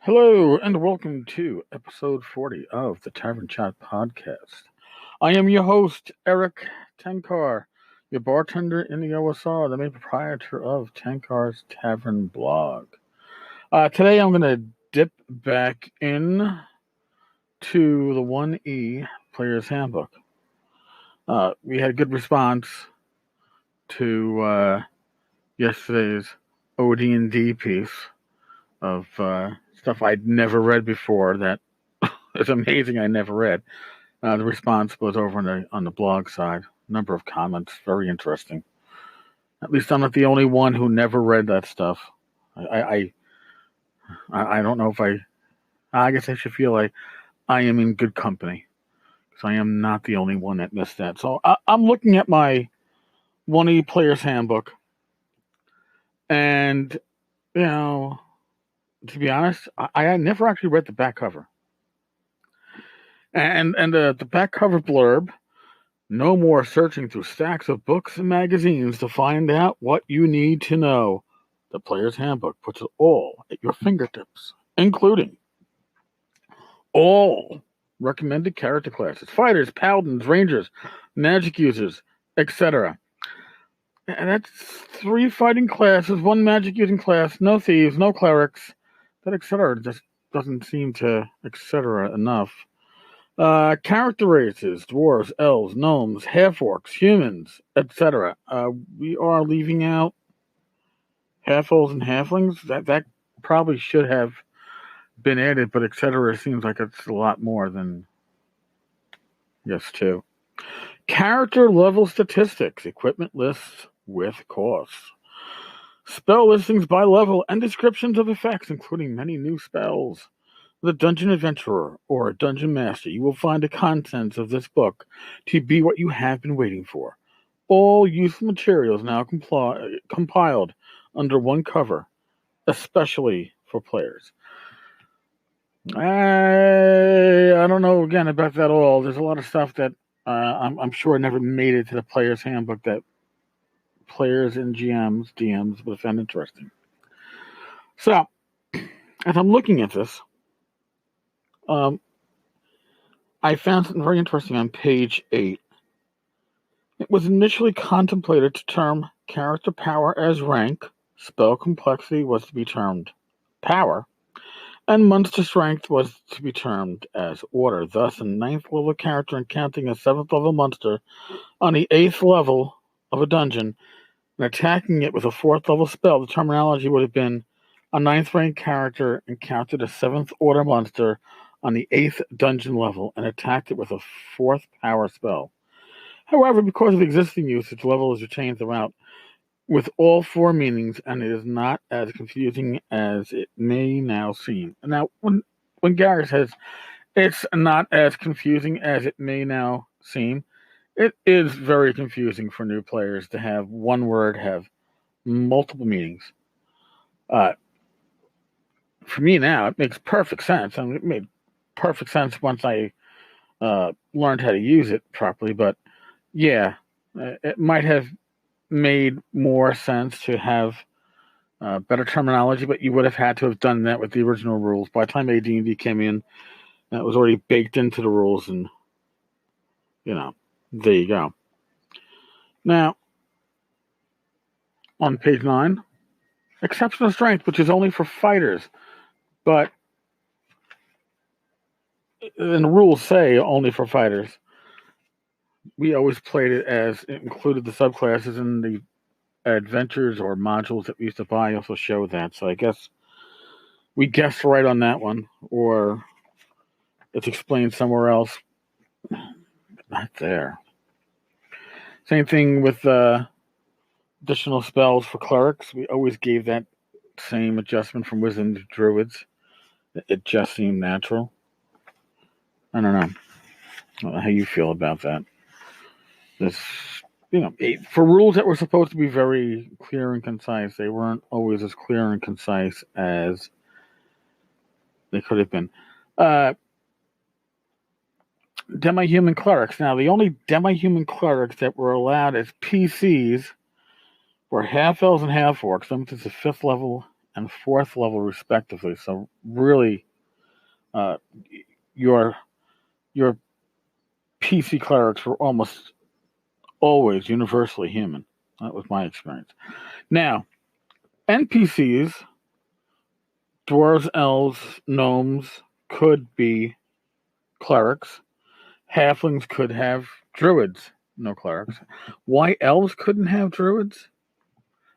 Hello and welcome to episode 40 of the Tavern Chat podcast. I am your host, Eric Tenkar, your bartender in the OSR, the main proprietor of Tenkar's Tavern blog. Today I'm going to dip back in to the 1E Player's Handbook. We had a good response to yesterday's AD&D piece of stuff I'd never read before that is amazing I never read. The response was over on the blog side. Number of comments, very interesting. At least I'm not the only one who never read that stuff. I don't know if I guess I should feel like I am in good company because I am not the only one that missed that. So I'm looking at my 1E Player's Handbook, and to be honest, I never actually read the back cover. And the back cover blurb: no more searching through stacks of books and magazines to find out what you need to know. The Player's Handbook puts it all at your fingertips, including all recommended character classes: fighters, paladins, rangers, magic users, etc. And that's 3 fighting classes, 1 magic using class, no thieves, no clerics. That etc. just doesn't seem to etc. enough. Character races: dwarves, elves, gnomes, half-orcs, humans, etc. We are leaving out half-elves and halflings. That probably should have been added, but etc. seems like it's a lot more than yes, too. Character level statistics, equipment lists with costs, spell listings by level, and descriptions of effects, including many new spells. The Dungeon Adventurer or Dungeon Master, you will find the contents of this book to be what you have been waiting for. All useful materials now compiled under one cover, especially for players. I don't know again about that all. There's a lot of stuff that I'm sure never made it to the Player's Handbook that players and DMs would have found interesting. So, as I'm looking at this, I found something very interesting on page 8. It was initially contemplated to term character power as rank, spell complexity was to be termed power, and monster strength was to be termed as order. Thus, a 9th level character encountering a 7th level monster on the 8th level of a dungeon and attacking it with a 4th level spell, the terminology would have been a 9th rank character encountered a 7th order monster on the 8th dungeon level and attacked it with a 4th power spell. However, because of existing usage, level is retained throughout with all 4 meanings, and it is not as confusing as it may now seem. Now, when Gary says it's not as confusing as it may now seem, it is very confusing for new players to have one word have multiple meanings. For me now, it makes perfect sense. I mean, it made perfect sense once I learned how to use it properly. But yeah, it might have made more sense to have better terminology, but you would have had to have done that with the original rules. By the time AD&D came in, it was already baked into the rules, and there you go. Now, on page 9, exceptional strength, which is only for fighters, but and the rules say only for fighters. We always played it as it included the subclasses, and the adventures or modules that we used to buy also show that. So I guess we guessed right on that one, or it's explained somewhere else. Not there. Same thing with additional spells for clerics. We always gave that same adjustment from wisdom to druids. It just seemed natural. I don't know how you feel about that. This, for rules that were supposed to be very clear and concise, they weren't always as clear and concise as they could have been. Demi-human clerics. Now, the only demi-human clerics that were allowed as PCs were half-elves and half-orcs. Limited to 5th level and 4th level, respectively. So really, uh, your your PC clerics were almost always universally human. That was my experience. Now, NPCs, dwarves, elves, gnomes, could be clerics. Halflings could have druids, no clerics. Why elves couldn't have druids?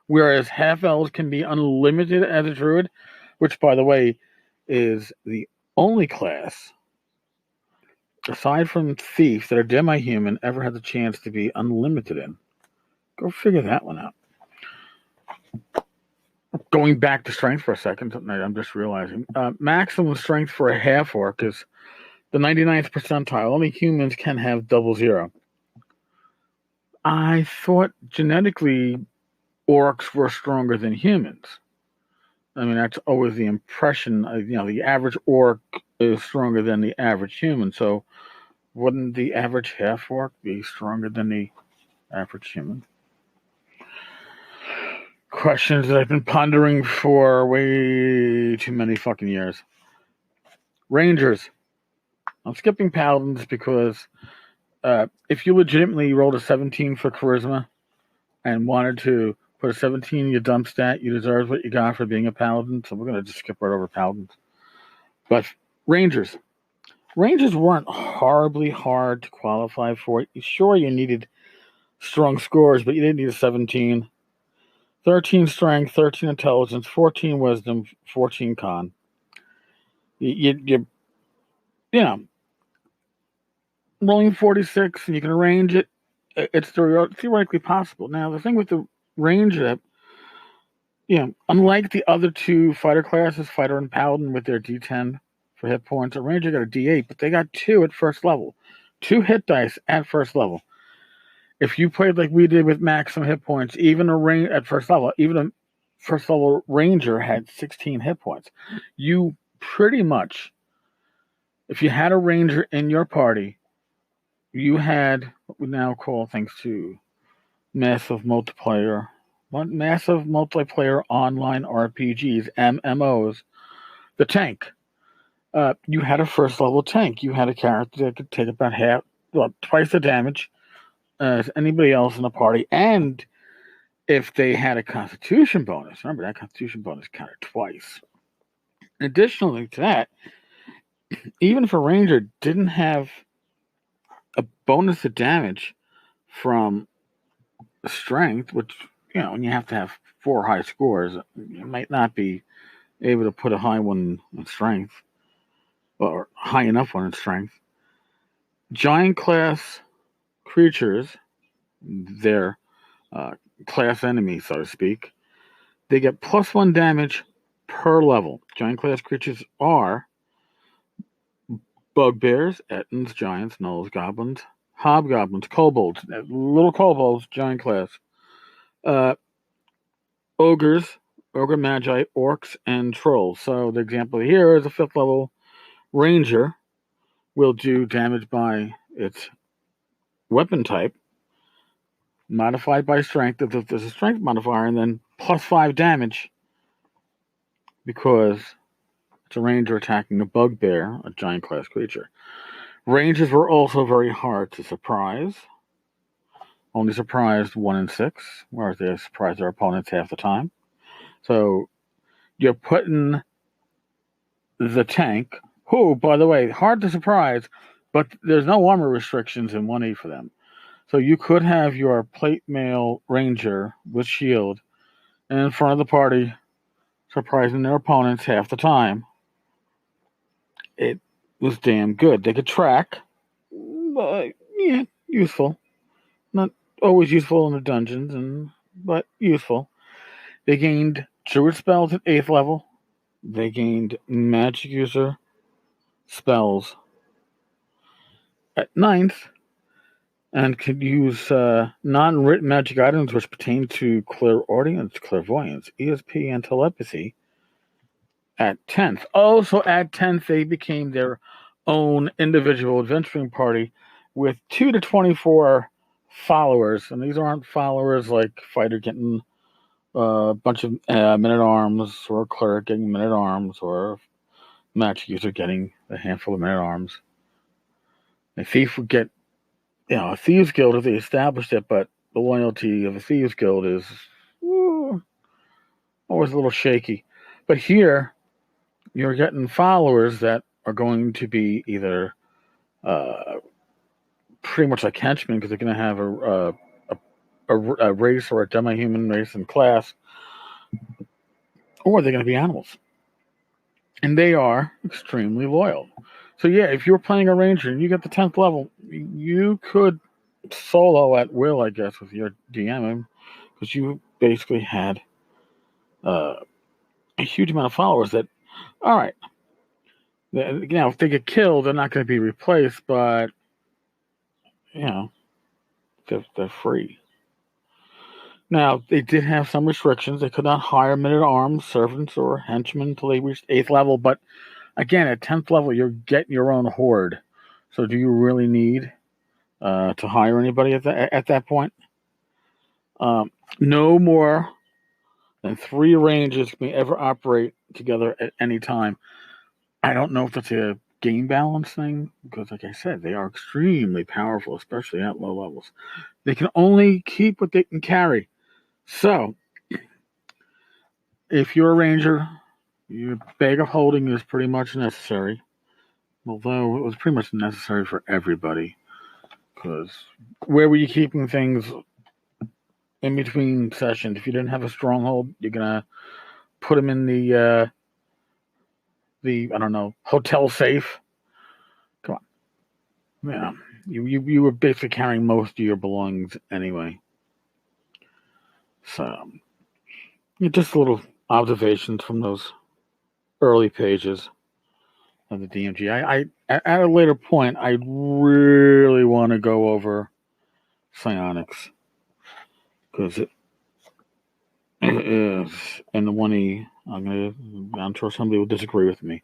Whereas half elves can be unlimited as a druid, which, by the way, is the only class, aside from thieves, that are demi-human ever had the chance to be unlimited in. Go figure that one out. Going back to strength for a second, I'm just realizing. Maximum strength for a half-orc is the 99th percentile. Only humans can have 00. I thought genetically orcs were stronger than humans. I mean, that's always the impression. The average orc is stronger than the average human. So wouldn't the average half-orc be stronger than the average human? Questions that I've been pondering for way too many fucking years. Rangers. I'm skipping paladins because if you legitimately rolled a 17 for charisma and wanted to put a 17 in your dump stat, you deserve what you got for being a paladin. So we're going to just skip right over paladins. But Rangers. Rangers weren't horribly hard to qualify for. Sure, you needed strong scores, but you didn't need a 17. 13 strength, 13 intelligence, 14 wisdom, 14 con. You know, rolling 46 and you can arrange it, it's theoretically possible. Now, the thing with the range that, unlike the other two fighter classes, fighter and paladin with their D10 for hit points, a ranger got a D8, but they got 2 at first level. 2 hit dice at first level. If you played like we did with maximum hit points, even at first level, even a first level ranger had 16 hit points. You pretty much, if you had a ranger in your party, you had what we now call, thanks to massive multiplayer online RPGs, MMOs, the tank. You had a first level tank. You had a character that could take about twice the damage as anybody else in the party, and if they had a constitution bonus, remember that constitution bonus counted twice. Additionally to that, even if a ranger didn't have a bonus of damage from strength, which, when you have to have 4 high scores, you might not be able to put a high one in strength, or high enough one in strength. Giant class creatures, their class enemy, so to speak, they get +1 damage per level. Giant class creatures are bugbears, ettins, giants, gnolls, goblins, hobgoblins, kobolds, little kobolds, giant class, ogres, ogre magi, orcs, and trolls. So the example here is a 5th level ranger will do damage by its weapon type, modified by strength if there's a strength modifier, and then +5 damage because it's a ranger attacking a bugbear, a giant class creature. Rangers were also very hard to surprise. Only surprised 1 in 6, whereas they surprise their opponents half the time. So you're putting the tank, who, by the way, hard to surprise, but there's no armor restrictions in 1E for them. So you could have your plate mail ranger with shield in front of the party, surprising their opponents half the time. It was damn good. They could track, but yeah, useful. Not always useful in the dungeons, but useful. They gained druid spells at 8th level. They gained magic user spells at 9th, and could use non-written magic items which pertain to clairaudience, clairvoyance, ESP, and telepathy at 10th. Also at 10th, they became their own individual adventuring party with 2 to 24 followers. And these aren't followers like fighter getting a bunch of men-at-arms, or a cleric getting men-at-arms, or a magic user getting a handful of men-at-arms. A thief would get, a thieves guild if they established it, but the loyalty of a thieves guild is always a little shaky. But here, you're getting followers that are going to be either pretty much like henchmen, because they're going to have a race or a demi-human race and class, or they're going to be animals. And they are extremely loyal. So yeah, if you're playing a ranger and you get the 10th level, you could solo at will, I guess, with your DM, because you basically had a huge amount of followers that, all right, if they get killed, they're not going to be replaced, but, they're free. Now, they did have some restrictions. They could not hire men-at-arms, servants, or henchmen until they reached 8th level. But again, at 10th level, you're getting your own horde. So do you really need to hire anybody at that point? No more than 3 rangers may ever operate together at any time. I don't know if that's a game balance thing, because like I said, they are extremely powerful, especially at low levels. They can only keep what they can carry. So, if you're a ranger, your bag of holding is pretty much necessary. Although it was pretty much necessary for everybody. Because where were you keeping things in between sessions? If you didn't have a stronghold, you're going to put them in the hotel safe. Come on. Yeah. You were basically carrying most of your belongings anyway. So, just little observations from those early pages of the DMG. I at a later point, I really want to go over psionics, because it is, and the 1E. I'm sure somebody will disagree with me,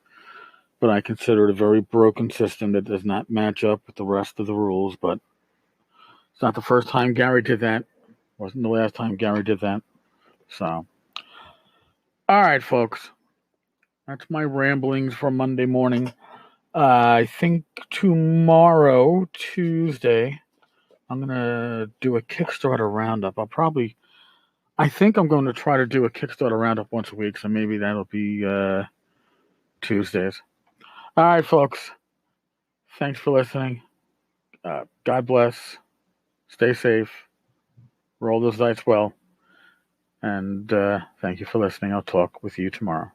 but I consider it a very broken system that does not match up with the rest of the rules. But it's not the first time Gary did that. Wasn't the last time Gary did that. So, all right, folks. That's my ramblings for Monday morning. I think tomorrow, Tuesday, I'm going to do a Kickstarter roundup. I think I'm going to try to do a Kickstarter roundup once a week, so maybe that'll be Tuesdays. All right, folks. Thanks for listening. God bless. Stay safe. Roll those dice well. And thank you for listening. I'll talk with you tomorrow.